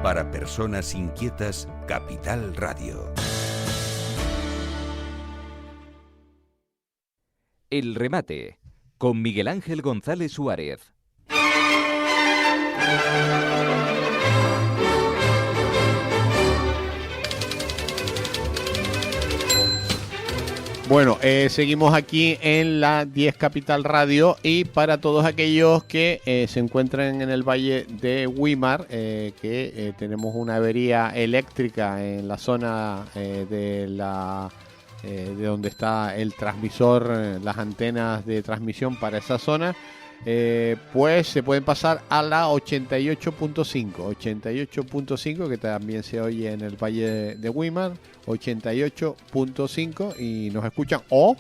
Para personas inquietas, Capital Radio. El remate, con Miguel Ángel González Suárez. Bueno, seguimos aquí en la 10 Capital Radio, y para todos aquellos que se encuentran en el Valle de Güímar, tenemos una avería eléctrica en la zona de donde está el transmisor, las antenas de transmisión para esa zona, pues se pueden pasar a la 88.5, que también se oye en el Valle de Güímar, 88.5, y nos escuchan o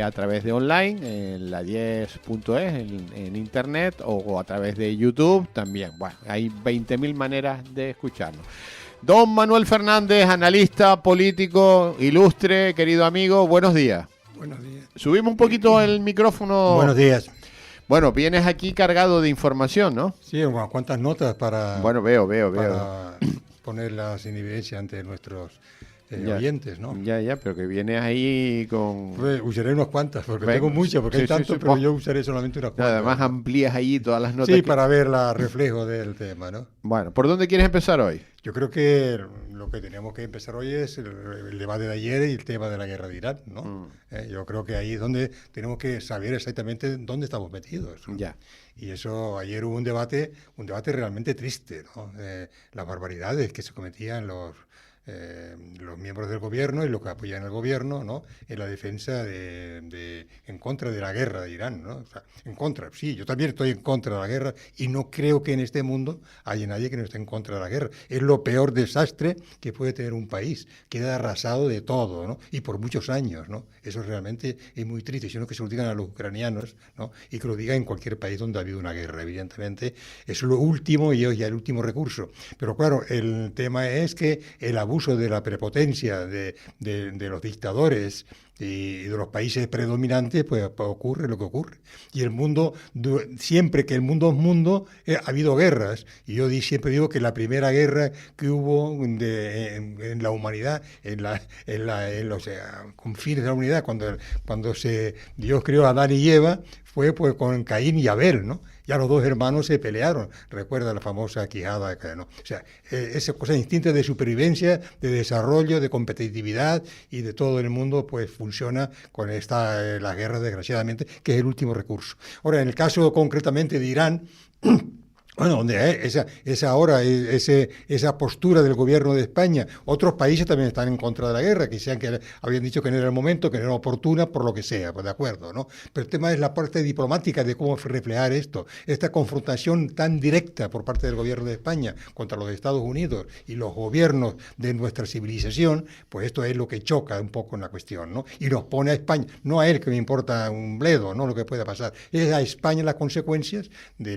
a través de online, en la 10.es, en internet, o a través de YouTube también. Bueno, hay 20.000 maneras de escucharnos. Don Manuel Fernández, analista político, ilustre, querido amigo, buenos días. Buenos días. Subimos un poquito el micrófono. Buenos días. Bueno, vienes aquí cargado de información, ¿no? Sí, unas cuantas notas para... Bueno, veo. Para ponerlas en evidencia ante nuestros oyentes, ¿no? Ya, pero que vienes ahí con... Pues usaré unas cuantas, porque tengo muchas, porque hay tanto, pero yo usaré solamente unas cuantas. Además amplías ahí todas las notas. Sí, para ver el reflejo del tema, ¿no? Bueno, ¿por dónde quieres empezar hoy? Yo creo que lo que tenemos que empezar hoy es el debate de ayer y el tema de la guerra de Irán, ¿no? Yo creo que ahí es donde tenemos que saber exactamente dónde estamos metidos, ¿no? Ya. Y eso, ayer hubo un debate realmente triste, ¿no? Las barbaridades que se cometían los miembros del gobierno y los que apoyan al gobierno, ¿no? En la defensa en contra de la guerra de Irán, ¿no? O sea, en contra, sí, yo también estoy en contra de la guerra y no creo que en este mundo haya nadie que no esté en contra de la guerra. Es lo peor desastre que puede tener un país, queda arrasado de todo, ¿no? Y por muchos años, ¿no? Eso realmente es muy triste, sino que se lo digan a los ucranianos, ¿no? Y que lo digan en cualquier país donde ha habido una guerra, evidentemente. Eso es lo último y es ya el último recurso. Pero claro, el tema es que el abuso de la prepotencia de los dictadores y de los países predominantes, pues ocurre lo que ocurre. Y el mundo, siempre que el mundo es mundo, ha habido guerras. Y yo siempre digo que la primera guerra que hubo en la humanidad, en los confines de la humanidad, cuando Dios creó a Adán y Eva, fue pues con Caín y Abel, ¿no? Ya los dos hermanos se pelearon. Recuerda la famosa quijada, ¿no? O sea, esa cosa, instinto de supervivencia, de desarrollo, de competitividad y de todo el mundo, pues funciona con la guerra, desgraciadamente, que es el último recurso. Ahora, en el caso concretamente de Irán, bueno, donde esa postura del gobierno de España, otros países también están en contra de la guerra, que habían dicho que no era el momento, que no era oportuna, por lo que sea, pues de acuerdo, ¿no? Pero el tema es la parte diplomática de cómo reflejar esta confrontación tan directa por parte del gobierno de España contra los Estados Unidos y los gobiernos de nuestra civilización, pues esto es lo que choca un poco en la cuestión, ¿no? Y nos pone a España, no a él que me importa un bledo, ¿no? Lo que pueda pasar, es a España las consecuencias de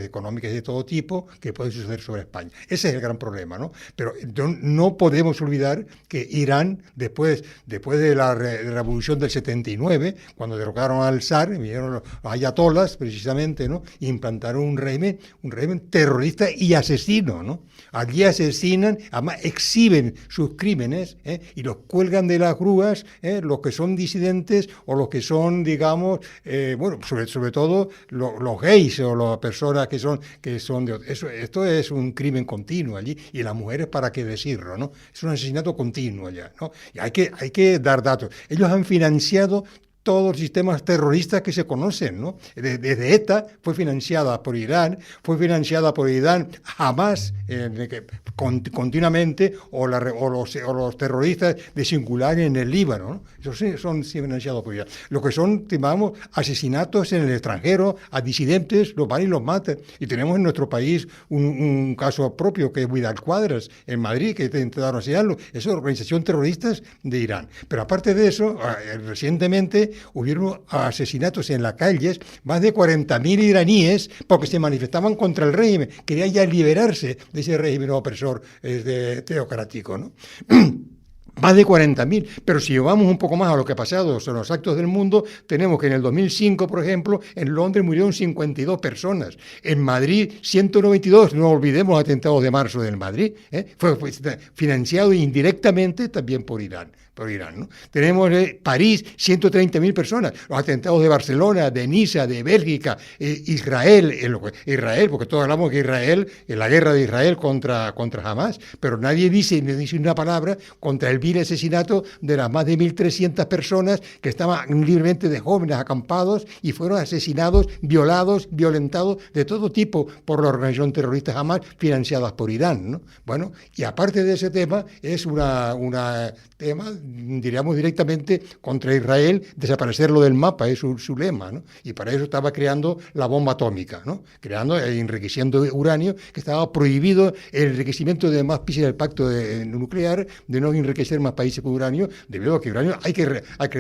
económicas y de todo tipo que puede suceder sobre España. Ese es el gran problema, ¿no? Pero no podemos olvidar que Irán, después de la revolución del 79, cuando derrocaron al zar, vinieron los ayatolás, precisamente, ¿no? Implantaron un régimen terrorista y asesino, ¿no? Allí asesinan, además exhiben sus crímenes, y los cuelgan de las grúas, los que son disidentes o los que son, digamos, sobre todo los gays o las personas que son de esto es un crimen continuo allí, y las mujeres, para qué decirlo, ¿no? Es un asesinato continuo allá, ¿no? Y hay que dar datos. Ellos han financiado todos los sistemas terroristas que se conocen, ¿no? Desde ETA fue financiada por Irán, Hamas continuamente, o los terroristas de Singular en el Líbano, ¿no? Esos sí son financiados por Irán. Lo que son, digamos, asesinatos en el extranjero a disidentes, los van y los matan. Y tenemos en nuestro país un caso propio, que es Vidal Cuadras, en Madrid, que intentaron asesinarlo. Es una organización terrorista de Irán. Pero aparte de eso, recientemente hubieron asesinatos en las calles, más de 40.000 iraníes, porque se manifestaban contra el régimen, querían ya liberarse de ese régimen opresor teocrático, ¿no? Más de 40.000, pero si vamos un poco más a lo que ha pasado en los actos del mundo, tenemos que en el 2005, por ejemplo, en Londres murieron 52 personas, en Madrid 192, no olvidemos los atentados de marzo del Madrid, fue financiado indirectamente también por Irán. ¿No? Tenemos París, 130.000 personas, los atentados de Barcelona, de Niza, de Bélgica, Israel, porque todos hablamos que Israel, en la guerra de Israel contra Hamás, pero nadie dice una palabra contra el vil asesinato de las más de 1.300 personas que estaban libremente de jóvenes acampados y fueron asesinados, violados, violentados de todo tipo por la organización terrorista Hamás financiadas por Irán, ¿no? Bueno, y aparte de ese tema, es una tema, diríamos directamente contra Israel, desaparecerlo del mapa, es su lema, ¿no? Y para eso estaba creando la bomba atómica, ¿no? Enriqueciendo uranio, que estaba prohibido el enriquecimiento de más países del pacto nuclear, de no enriquecer más países con uranio, debido a que uranio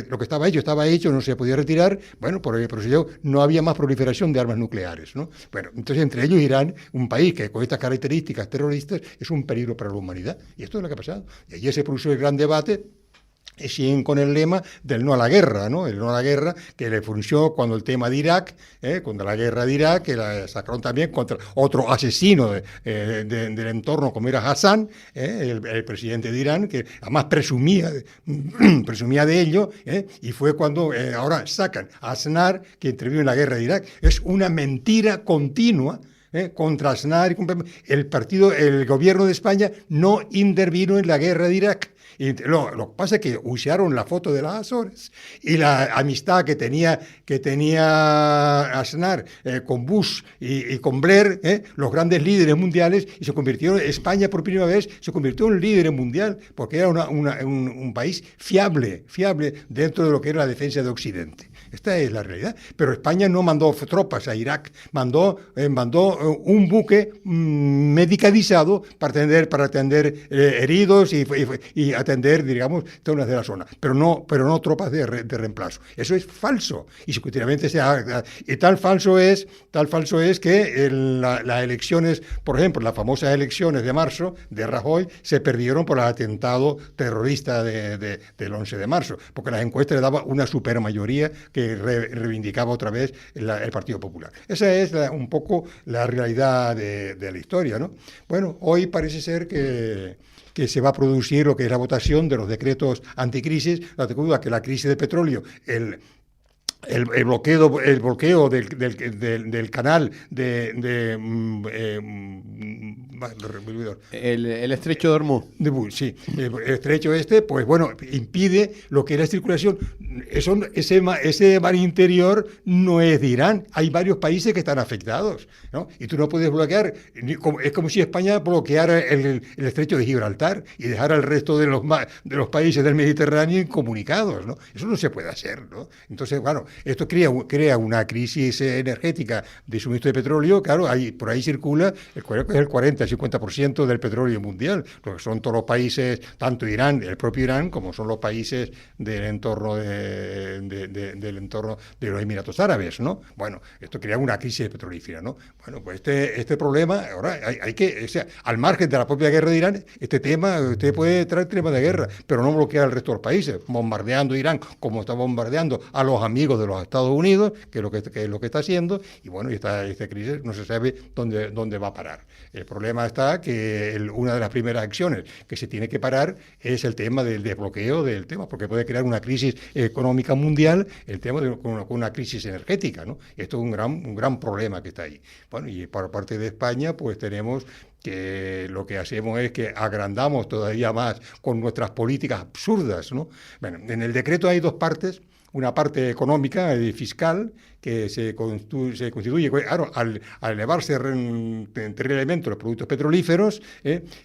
lo que estaba hecho, no se podía retirar, bueno, por eso no había más proliferación de armas nucleares, ¿no? Bueno, entonces entre ellos Irán, un país que con estas características terroristas es un peligro para la humanidad, y esto es lo que ha pasado. Y allí se produjo el gran debate. Siguen con el lema del no a la guerra, ¿no? El no a la guerra que le funcionó cuando el tema de Irak, contra la guerra de Irak, que la sacaron también contra otro asesino del entorno como era Hassan, el presidente de Irán, que además presumía de ello, y fue cuando ahora sacan a Aznar, que intervino en la guerra de Irak. Es una mentira continua. Contra Aznar, el gobierno de España no intervino en la guerra de Irak. Y lo que pasa es que usaron la foto de las Azores y la amistad que tenía Aznar con Bush y con Blair, los grandes líderes mundiales, y España por primera vez se convirtió en líder mundial, porque era un país fiable dentro de lo que era la defensa de Occidente. Esta es la realidad. Pero España no mandó tropas a Irak, mandó un buque medicalizado para atender heridos y atender, digamos, zonas de la zona, pero no tropas de reemplazo. Eso es falso. Y tal falso es que las elecciones, por ejemplo, las famosas elecciones de marzo de Rajoy se perdieron por el atentado terrorista del 11 de marzo, porque las encuestas le daban una supermayoría que reivindicaba otra vez el Partido Popular. Esa es un poco la realidad de la historia, ¿no? Bueno, hoy parece ser que se va a producir lo que es la votación de los decretos anticrisis, que la crisis de petróleo, el bloqueo del canal el estrecho de Hormuz. Sí, el estrecho pues bueno, impide lo que es la circulación. Ese mar interior no es de Irán. Hay varios países que están afectados, ¿no? Y tú no puedes bloquear. Es como si España bloqueara el estrecho de Gibraltar y dejara el resto de los países del Mediterráneo incomunicados, ¿no? Eso no se puede hacer, ¿no? Entonces, bueno, esto crea una crisis energética de suministro de petróleo. Claro, por ahí circula el 40-50% del petróleo mundial, lo que son todos los países, tanto Irán, el propio Irán, como son los países del entorno del entorno de los Emiratos Árabes, ¿no? Bueno, esto crea una crisis petrolífera, ¿no? Bueno, pues este problema, ahora hay que, o sea, al margen de la propia guerra de Irán, este tema, usted puede traer temas de guerra, pero no bloquear al resto de los países, bombardeando Irán como está bombardeando a los amigos de los Estados Unidos, que es lo que está haciendo, y bueno, esta crisis no se sabe dónde va a parar. El problema está que una de las primeras acciones que se tiene que parar es el tema del desbloqueo del tema, porque puede crear una crisis económica mundial, el tema con una crisis energética, ¿no? Esto es un gran problema que está ahí. Bueno, y por parte de España, pues tenemos que lo que hacemos es que agrandamos todavía más con nuestras políticas absurdas, ¿no? Bueno, en el decreto hay dos partes. Una parte económica y fiscal que se constituye, claro, al elevarse terriblemente los productos petrolíferos,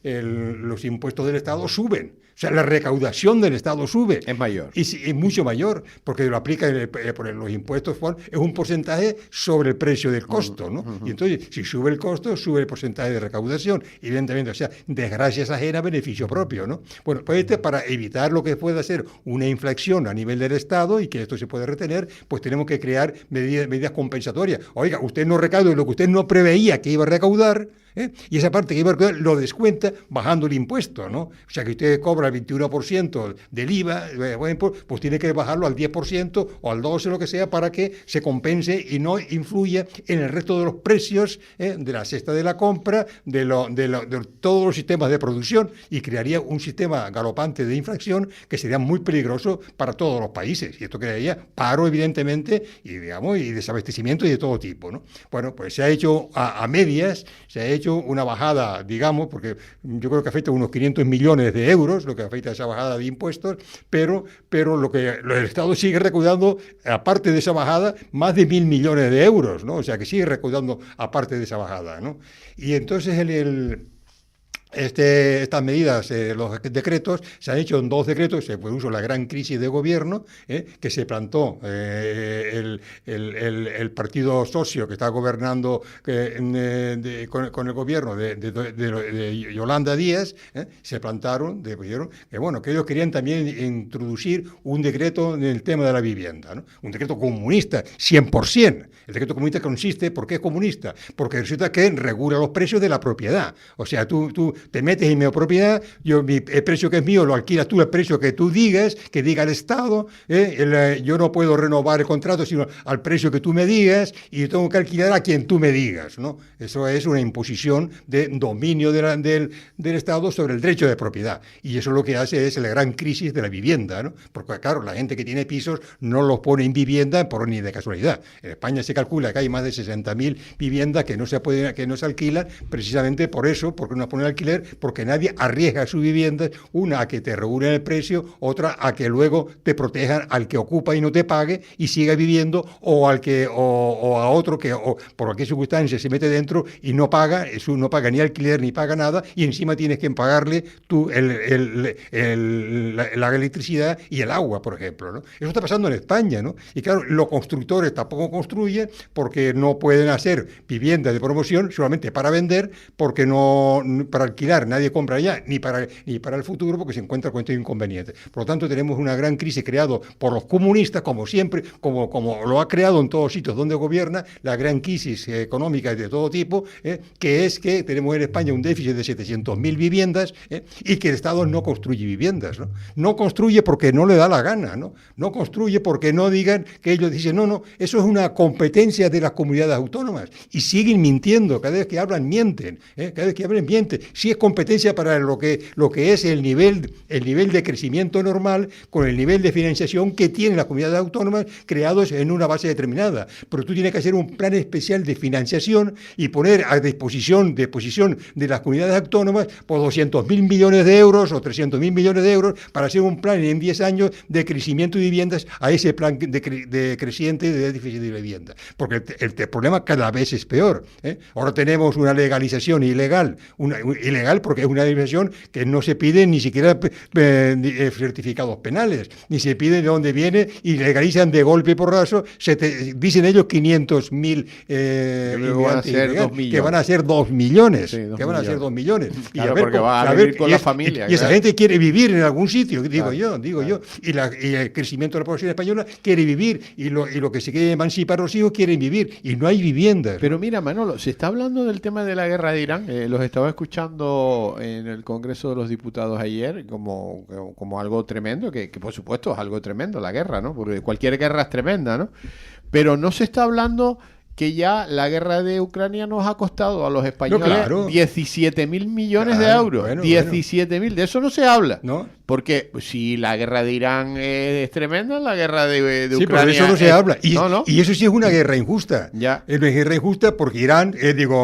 los impuestos del Estado suben. O sea, la recaudación del Estado sube. Es mayor. Y es mucho mayor, porque lo aplica por los impuestos, es un porcentaje sobre el precio del costo, ¿no? Y entonces, si sube el costo, sube el porcentaje de recaudación. Evidentemente, o sea, desgracias ajenas, beneficio propio, ¿no? Bueno, pues para evitar lo que pueda ser una inflación a nivel del Estado y que esto se pueda retener, pues tenemos que crear medidas compensatorias. Oiga, usted no recauda lo que usted no preveía que iba a recaudar, Y esa parte que iba a recaudar lo descuenta bajando el impuesto, ¿no? O sea, que usted cobra el 21% del IVA, pues tiene que bajarlo al 10% o al 12%, lo que sea, para que se compense y no influya en el resto de los precios de la cesta de la compra, de todos los sistemas de producción, y crearía un sistema galopante de inflación que sería muy peligroso para todos los países. Y esto crearía paro, evidentemente, y desabastecimiento y de todo tipo, ¿no? Bueno, pues se ha hecho a medias, se ha hecho una bajada, digamos, porque yo creo que afecta a unos 500 millones de euros, lo que afecta a esa bajada de impuestos, pero el Estado sigue recaudando, aparte de esa bajada, más de 1.000 millones de euros, ¿no? O sea, que sigue recaudando aparte de esa bajada, ¿no? Y entonces estas medidas, los decretos, se han hecho en 2 decretos, se puso la gran crisis de gobierno, que se plantó el partido socio que está gobernando con el gobierno de Yolanda Díaz, se plantaron, dijeron que ellos querían también introducir un decreto en el tema de la vivienda, ¿no? Un decreto comunista, 100%. El decreto comunista consiste, ¿por qué es comunista? Porque resulta que regula los precios de la propiedad. O sea, tú te metes en mi propiedad, el precio que es mío lo alquilas tú, el precio que tú digas, que diga el Estado, yo no puedo renovar el contrato sino al precio que tú me digas, y tengo que alquilar a quien tú me digas, ¿no? Eso es una imposición de dominio del Estado sobre el derecho de propiedad, y eso lo que hace es la gran crisis de la vivienda, ¿no? Porque claro, la gente que tiene pisos no los pone en vivienda por ni de casualidad. En España se calcula que hay más de 60.000 viviendas que no se alquilan, precisamente por eso, porque no ponen alquiler, porque nadie arriesga su vivienda, una a que te regulen el precio, otra a que luego te protejan al que ocupa y no te pague y siga viviendo, o a otro que por cualquier circunstancia se mete dentro y no paga ni alquiler ni paga nada, y encima tienes que pagarle tú la electricidad y el agua, por ejemplo, ¿no? Eso está pasando en España, ¿no? Y claro, los constructores tampoco construyen porque no pueden hacer viviendas de promoción solamente para vender, porque para alquilar nadie compra ya, ni para el futuro, porque se encuentra con estos inconvenientes. Por lo tanto, tenemos una gran crisis creada por los comunistas, como siempre, como lo ha creado en todos sitios donde gobierna, la gran crisis económica de todo tipo, que es que tenemos en España un déficit de 700.000 viviendas, y que el Estado no construye viviendas, ¿no? No construye porque no le da la gana, ¿no? No construye porque no digan que ellos dicen, no, eso es una competencia de las comunidades autónomas, y siguen mintiendo, cada vez que hablan mienten, cada vez que hablan mienten. Sí es competencia para lo que es el nivel de crecimiento normal con el nivel de financiación que tienen las comunidades autónomas creados en una base determinada, pero tú tienes que hacer un plan especial de financiación y poner a disposición de las comunidades autónomas por 200.000 millones de euros o 300.000 millones de euros para hacer un plan en 10 años de crecimiento de viviendas a ese plan de creciente de déficit de vivienda, porque el problema cada vez es peor, Ahora tenemos una legalización ilegal porque es una legalización que no se pide ni siquiera certificados penales, ni se pide de dónde viene, y legalizan de golpe y porrazo, dicen ellos 500.000 inmigrantes que van a ser 2 millones, sí, que van a ser 2 millones. Claro, y a ver, porque va a vivir con la familia. Y esa gente quiere vivir en algún sitio, digo yo. Y el crecimiento de la población española quiere vivir, y lo que se quiere emancipar los hijos quieren vivir, y no hay viviendas. Pero mira, Manolo, se está hablando del tema de la guerra de Irán, los estaba escuchando en el Congreso de los Diputados ayer como algo tremendo, que por supuesto es algo tremendo la guerra, ¿no? Porque cualquier guerra es tremenda, ¿no? Pero no se está hablando que ya la guerra de Ucrania nos ha costado a los españoles 17.000 millones de euros. 17.000, de eso no se habla. ¿No? Porque si la guerra de Irán es tremenda, la guerra de Ucrania... Sí, pero de eso no se habla. Y eso sí es una guerra injusta. Ya. Es una guerra injusta porque Irán,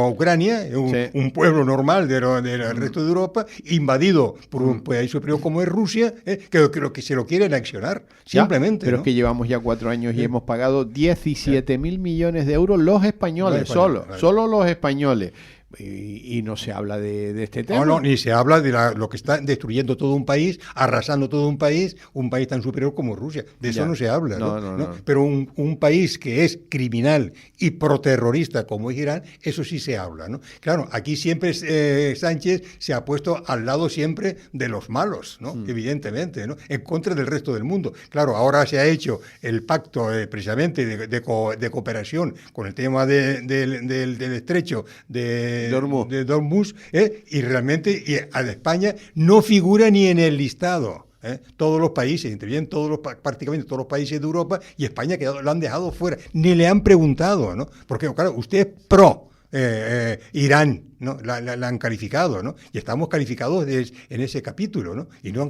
Ucrania, un pueblo normal del resto de Europa, invadido por un país superior como es Rusia, que se lo quiere anexionar, simplemente. Pero ¿no? es que llevamos ya 4 años y hemos pagado 17.000 millones de euros los españoles, solo los españoles. Y no se habla de este tema. No, ni se habla de lo que está destruyendo todo un país, arrasando todo un país tan superior como Rusia. De eso no se habla. No. Pero un país que es criminal y proterrorista como es Irán, eso sí se habla, ¿no? Claro, aquí siempre Sánchez se ha puesto al lado siempre de los malos, ¿no? Evidentemente, ¿no? En contra del resto del mundo. Claro, ahora se ha hecho el pacto precisamente de cooperación con el tema del estrecho de de Hormuz, y realmente a España no figura ni en el listado. Todos los países, intervienen prácticamente todos los países de Europa, y España lo han dejado fuera, ni le han preguntado, ¿no? Porque claro, usted es pro Irán, ¿no? La han calificado, ¿no? Y estamos calificados en ese capítulo, ¿no? Y no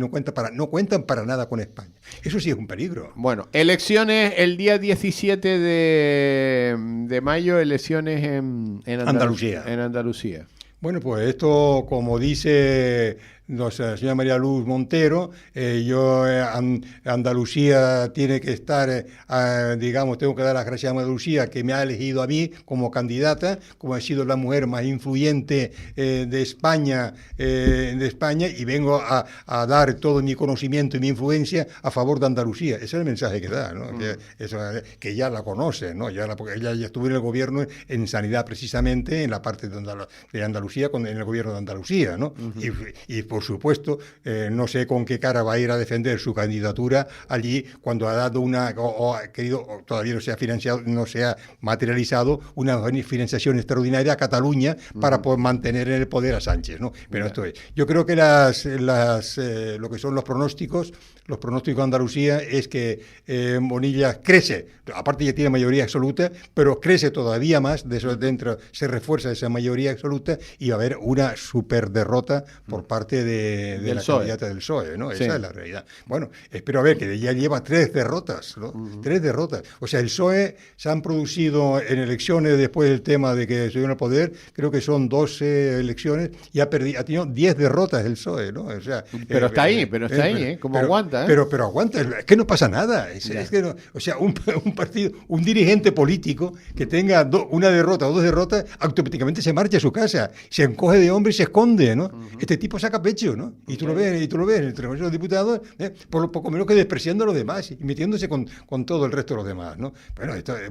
cuentan para nada con España. Eso sí es un peligro. Bueno, elecciones el día 17 de mayo, elecciones en Andalucía. En Andalucía. Bueno, pues esto, como dice la señora María Luz Montero, Andalucía tiene que estar, tengo que dar las gracias a Andalucía, que me ha elegido a mí como candidata, como he sido la mujer más influyente de España, y vengo a dar todo mi conocimiento y mi influencia a favor de Andalucía. Ese es el mensaje que da, ¿no? Que ya la conoce, ¿no? Porque ella ya estuvo en el gobierno en sanidad, precisamente, en la parte de Andalucía, en el gobierno de Andalucía, ¿no? Y por supuesto, no sé con qué cara va a ir a defender su candidatura allí cuando ha dado todavía no se ha financiado, no se ha materializado una financiación extraordinaria a Cataluña para poder mantener en el poder a Sánchez, ¿no? Pero esto es. Yo creo que lo que son los pronósticos de Andalucía es que Bonilla crece, aparte ya tiene mayoría absoluta, pero crece todavía más, de eso dentro se refuerza esa mayoría absoluta, y va a haber una super derrota por parte de la candidata del PSOE, ¿no? Sí. Esa es la realidad. Bueno, espero a ver que ya lleva 3 derrotas, ¿no? 3 derrotas. O sea, el PSOE se han producido en elecciones después del tema de que se dio en el poder, creo que son 12 elecciones, y ha tenido 10 derrotas el PSOE, ¿no? O sea, pero está ahí, como aguanta, ¿eh? Pero aguanta, es que no pasa nada. Es que no, o sea, un partido, un dirigente político que tenga una derrota o 2 derrotas, automáticamente se marcha a su casa, se encoge de hombro y se esconde, ¿no? Este tipo saca pecho, ¿no? Y tú lo ves en el Congreso de los Diputados, por lo poco menos que despreciando a los demás y metiéndose con todo el resto de los demás, ¿no?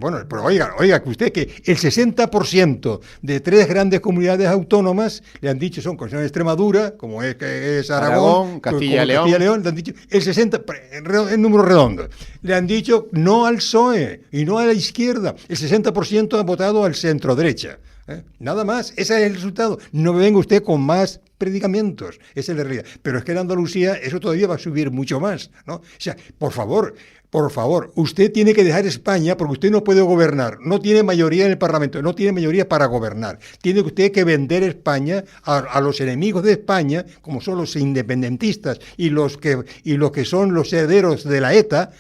Bueno, pero oiga, que usted que el 60% de 3 grandes comunidades autónomas le han dicho, son con Extremadura, como es Aragón, Castilla y León, le han dicho el 60%, en número redondo, le han dicho no al PSOE y no a la izquierda. El 60% han votado al centro-derecha. Nada más, ese es el resultado. No me venga usted con más predicamentos, esa es la realidad. Pero es que en Andalucía eso todavía va a subir mucho más, ¿no? O sea, por favor, usted tiene que dejar España porque usted no puede gobernar, no tiene mayoría en el Parlamento, no tiene mayoría para gobernar. Tiene usted que vender España a los enemigos de España, como son los independentistas y los que son los herederos de la ETA,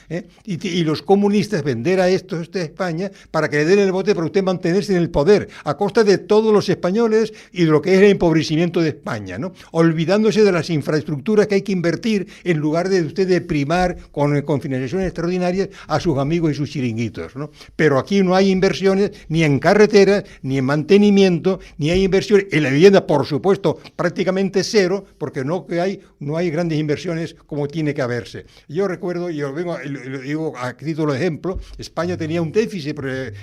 y los comunistas, vender a estos de España para que le den el voto para usted mantenerse en el poder, a costa de todos los españoles y de lo que es el empobrecimiento de España, ¿no? Olvidándose de las infraestructuras que hay que invertir en lugar de usted de primar con financiaciones extraordinarias a sus amigos y sus chiringuitos, ¿no? Pero aquí no hay inversiones ni en carreteras, ni en mantenimiento, ni hay inversiones en la vivienda, por supuesto, prácticamente cero, porque no hay grandes inversiones como tiene que haberse. Yo recuerdo, y lo digo a título de ejemplo, España tenía un déficit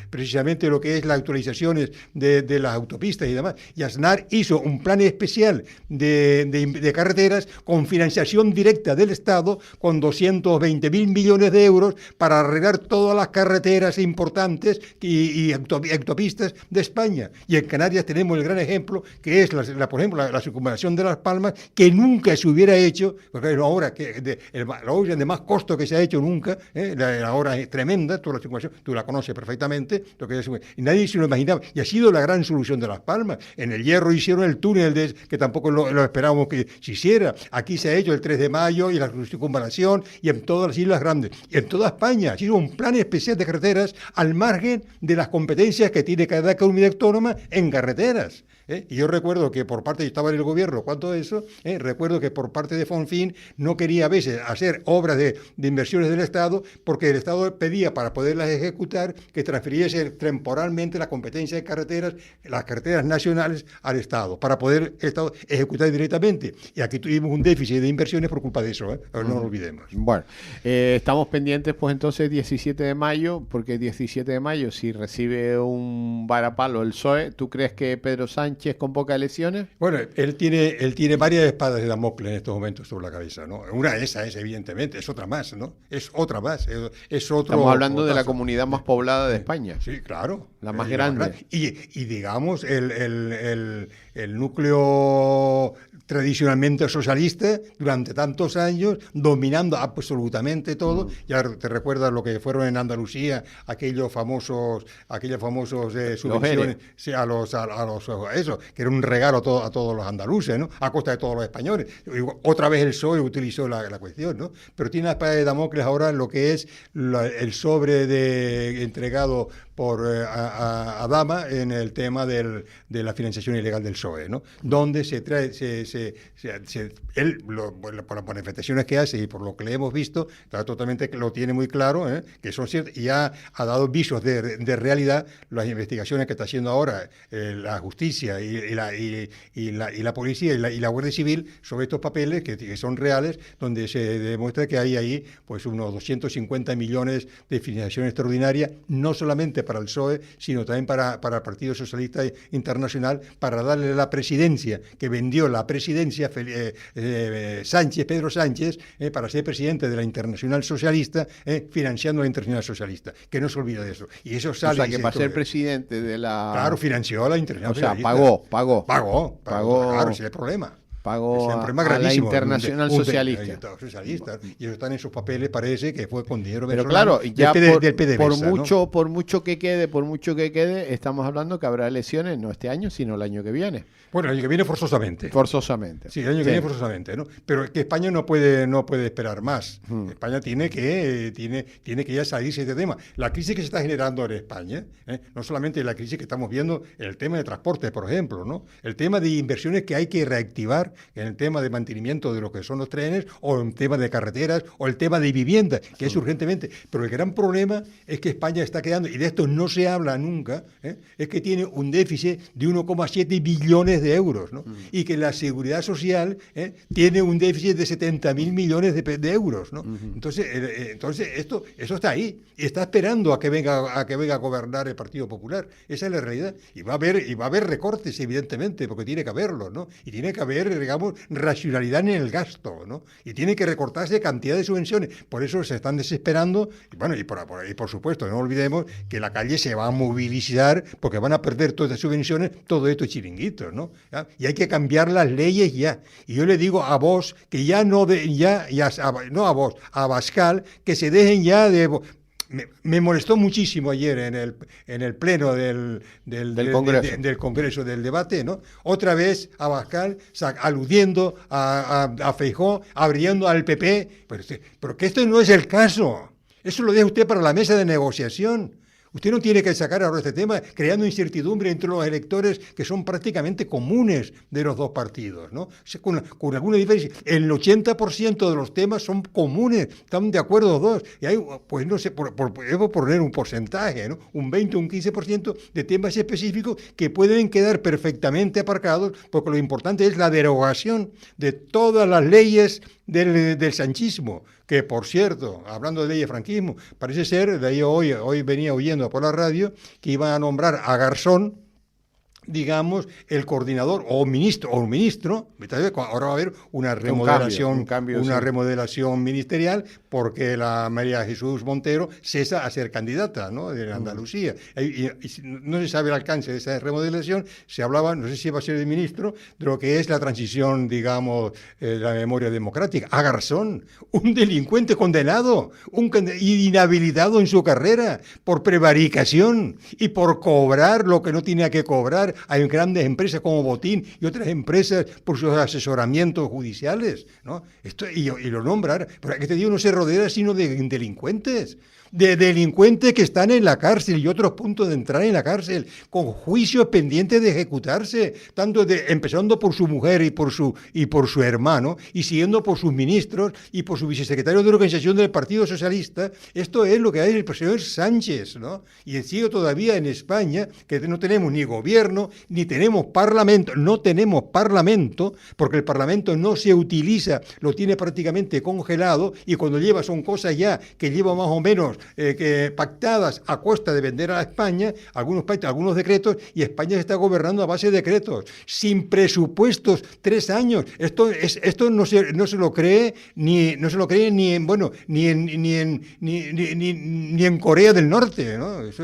precisamente lo que es las actualizaciones de las autopistas y demás, y Aznar hizo un plan especial de carreteras con financiación directa del Estado con 220.000 millones de euros para arreglar todas las carreteras importantes y autopistas de España. Y en Canarias tenemos el gran ejemplo que es, por ejemplo, la circunvalación de Las Palmas, que nunca se hubiera hecho, porque es la obra de más costo que se ha hecho nunca, la obra es tremenda, toda la circunvalación, tú la conoces perfectamente, y nadie se lo imaginaba, y ha sido la gran solución de Las Palmas. En el Hierro hicieron el túnel que tampoco lo esperábamos que se hiciera. Aquí se ha hecho el 3 de mayo y la circunvalación, y en todas las islas grandes, y en toda España ha sido un plan especial de carreteras al margen de las competencias que tiene cada comunidad autónoma en carreteras. Y yo recuerdo que yo estaba en el gobierno, ¿cuánto de eso? Recuerdo que por parte de Fonfín no quería a veces hacer obras de inversiones del Estado porque el Estado pedía para poderlas ejecutar que transfiriese temporalmente la competencia de carreteras, las carreteras nacionales al Estado, para poder el Estado ejecutar directamente. Y aquí tuvimos un déficit de inversiones por culpa de eso, no lo olvidemos. Bueno, estamos pendientes pendientes, pues entonces 17 de mayo, porque 17 de mayo, si recibe un varapalo el PSOE, ¿tú crees que Pedro Sánchez convoca elecciones? Bueno, él tiene varias espadas de Damocles en estos momentos sobre la cabeza, ¿no? Una esa es, evidentemente, es otra más, ¿no? Es otra más, es otro... Estamos hablando de la otazo. comunidad más poblada de España. Sí, claro. La más grande. Y digamos, el núcleo tradicionalmente socialista durante tantos años, dominando absolutamente todo. Ya te recuerdas lo que fueron en Andalucía, aquellos famosos subvenciones sí, a eso, que era un regalo a todos los andaluces, ¿no? A costa de todos los españoles. Otra vez el PSOE utilizó la cuestión, ¿no? Pero tiene la espada de Damocles ahora lo que es el sobre entregado por a Dama en el tema de la financiación ilegal del PSOE, ¿no? Donde se trae, él, por las manifestaciones que hace y por lo que le hemos visto, lo tiene muy claro, que son ciertas, y ha dado visos de realidad las investigaciones que está haciendo ahora la justicia y la policía y la Guardia Civil sobre estos papeles que son reales, donde se demuestra que hay ahí pues unos 250 millones de financiación extraordinaria, no solamente para el PSOE, sino también para el Partido Socialista Internacional, para darle la presidencia, que vendió la presidencia Pedro Sánchez, para ser presidente de la Internacional Socialista, financiando la Internacional Socialista. Que no se olvide de eso. Y eso sale... O sea, que para ser presidente de la... Claro, financió a la Internacional Socialista. Pagó. Claro, ese es el problema. Pagó a la Internacional Socialista. Y eso están en sus papeles, parece que fue con dinero venezolano. Pero claro, ya del PDVSA, por mucho que quede, estamos hablando que habrá elecciones no este año, sino el año que viene. Bueno, el año que viene forzosamente. Sí, el año que viene forzosamente, ¿no? Pero que España no puede esperar más. España tiene que ya salirse de este tema. La crisis que se está generando en España, no solamente la crisis que estamos viendo en el tema de transporte, por ejemplo, ¿no? El tema de inversiones que hay que reactivar en el tema de mantenimiento de lo que son los trenes, o en el tema de carreteras, o el tema de vivienda, que es urgentemente. Pero el gran problema es que España está quedando, y de esto no se habla nunca, es que tiene un déficit de 1,7 billones de euros, ¿no? Y que la seguridad social tiene un déficit de 70.000 millones de euros, ¿no? Entonces eso está ahí, y está esperando a que venga a gobernar el Partido Popular. Esa es la realidad. Y va a haber recortes, evidentemente, porque tiene que haberlos, ¿no? Y tiene que haber, digamos, racionalidad en el gasto, ¿no? Y tiene que recortarse cantidad de subvenciones. Por eso se están desesperando. Y bueno, y por supuesto, no olvidemos que la calle se va a movilizar porque van a perder todas las subvenciones, todo esto es chiringuitos, ¿no? ¿Ya? Y hay que cambiar las leyes ya. Y yo le digo a vos que ya no a Abascal, que se dejen ya de... Me molestó muchísimo ayer en el pleno del Congreso, del debate, ¿no? Otra vez Abascal aludiendo a Feijóo, abriendo al PP, pero que esto no es el caso. Eso lo deja usted para la mesa de negociación. Usted no tiene que sacar ahora este tema creando incertidumbre entre los electores que son prácticamente comunes de los dos partidos, ¿no? Con alguna diferencia. El 80% de los temas son comunes, están de acuerdo los dos. Y hay, pues no sé, por poner un porcentaje, ¿no? Un 20 o un 15% de temas específicos que pueden quedar perfectamente aparcados, porque lo importante es la derogación de todas las leyes del sanchismo, que por cierto, hablando de ley de franquismo, parece ser, de ahí hoy venía oyendo por la radio, que iban a nombrar a Garzón, digamos, el coordinador o un ministro, ahora va a haber una remodelación, remodelación ministerial, porque la María Jesús Montero cesa a ser candidata, ¿no?, de Andalucía. Y no se sabe el alcance de esa remodelación. Se hablaba, no sé si va a ser el ministro, de lo que es la transición, digamos, de la memoria democrática. A Garzón, un delincuente condenado, inhabilitado en su carrera por prevaricación y por cobrar lo que no tenía que cobrar. Hay grandes empresas como Botín y otras empresas por sus asesoramientos judiciales, ¿no? Y lo nombran, pero este tío no se rodea sino de delincuentes que están en la cárcel y otros puntos de entrar en la cárcel, con juicios pendientes de ejecutarse, empezando por su mujer y por su hermano, y siguiendo por sus ministros y por su vicesecretario de organización del Partido Socialista. Esto es lo que hay el presidente Sánchez, ¿no? Y sigue todavía en España, que no tenemos ni gobierno, gobierno, ni tenemos parlamento, no tenemos parlamento, porque el parlamento no se utiliza, lo tiene prácticamente congelado, y cuando lleva son cosas ya que lleva más o menos que pactadas a costa de vender a España, algunos decretos, y España se está gobernando a base de decretos, sin presupuestos, 3 años. Esto no se lo cree ni en Corea del Norte, ¿no? Es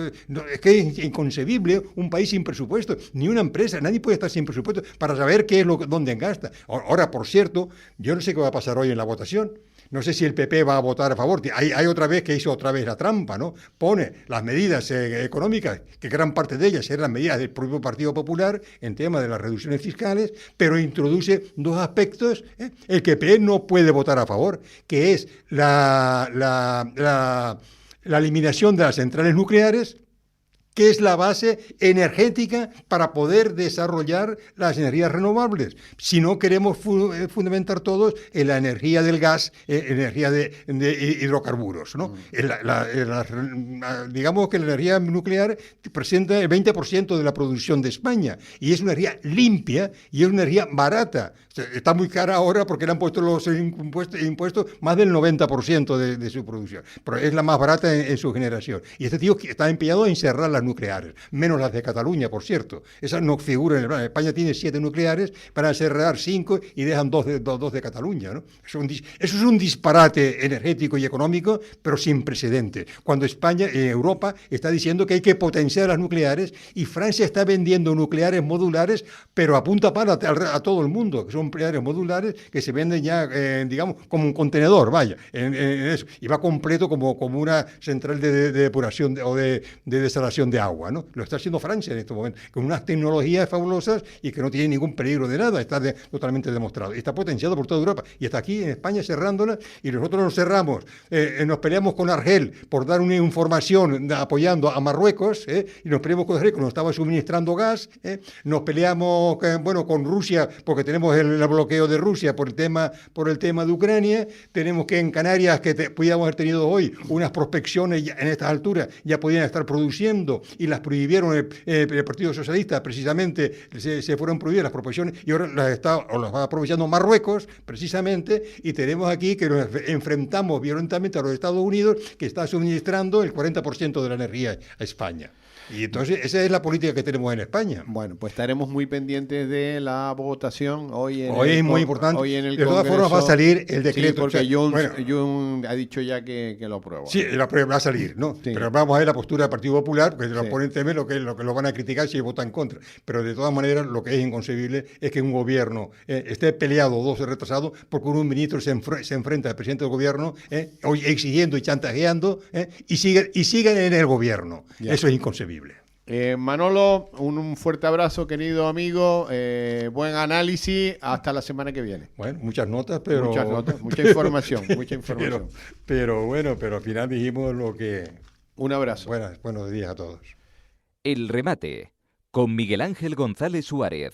que es inconcebible un país sin presupuesto, ni una empresa, nadie puede estar sin presupuesto para saber qué es dónde gasta. Ahora, por cierto, yo no sé qué va a pasar hoy en la votación. No sé si el PP va a votar a favor. Hay otra vez que hizo otra vez la trampa, ¿no? Pone las medidas económicas, que gran parte de ellas eran las medidas del propio Partido Popular en tema de las reducciones fiscales, pero introduce 2 aspectos. El que PP no puede votar a favor, que es la eliminación de las centrales nucleares, que es la base energética para poder desarrollar las energías renovables. Si no queremos fundamentar todos en la energía del gas, energía de hidrocarburos, ¿no? Digamos que la energía nuclear presenta el 20% de la producción de España, y es una energía limpia y es una energía barata. Está muy cara ahora porque le han puesto los impuestos más del 90% de su producción, pero es la más barata en su generación. Y este tío está empeñado en cerrar las nucleares, menos las de Cataluña, por cierto. Esas no figuran en el plan. España tiene 7 nucleares, para cerrar 5 y dejan 2 de Cataluña, ¿no? Eso es un disparate energético y económico, pero sin precedentes. Cuando España, Europa, está diciendo que hay que potenciar las nucleares, y Francia está vendiendo nucleares modulares, pero a punta pala a todo el mundo, que son nucleares modulares que se venden ya, digamos, como un contenedor, vaya, en eso. Y va completo como una central de depuración o de desalación de agua, ¿no? Lo está haciendo Francia en este momento, con unas tecnologías fabulosas y que no tiene ningún peligro de nada, está totalmente demostrado. Está potenciado por toda Europa y está aquí en España cerrándola, y nosotros nos cerramos. Nos peleamos con Argel por dar una información apoyando a Marruecos, y nos peleamos con Argel que nos estaba suministrando gas. Nos peleamos con Rusia porque tenemos el bloqueo de Rusia por el tema de Ucrania. Tenemos que en Canarias, que podíamos haber tenido hoy unas prospecciones en estas alturas, ya podían estar produciendo, y las prohibieron el Partido Socialista, precisamente se fueron prohibidas las prospecciones, y ahora las va aprovechando Marruecos, precisamente, y tenemos aquí que nos enfrentamos violentamente a los Estados Unidos, que está suministrando el 40% de la energía a España. Y entonces esa es la política que tenemos en España. Bueno, pues estaremos muy pendientes de la votación hoy. Hoy es muy importante. Hoy en el de todas formas va a salir el decreto. Sí, porque Jun ha dicho ya que lo aprueba. Sí, va a salir, ¿no? Sí. Pero vamos a ver la postura del Partido Popular, porque los ponen temer lo que lo van a criticar si votan en contra. Pero de todas maneras, lo que es inconcebible es que un gobierno esté peleado o 12 retrasado porque un ministro se enfrenta al presidente del gobierno, hoy exigiendo y chantajeando, y siguen en el gobierno. Ya. Eso es inconcebible. Manolo, un fuerte abrazo, querido amigo. Buen análisis. Hasta la semana que viene. Bueno, muchas notas, pero... mucha información. Pero al final dijimos lo que... Un abrazo. Buenos días a todos. El remate, con Miguel Ángel González Suárez.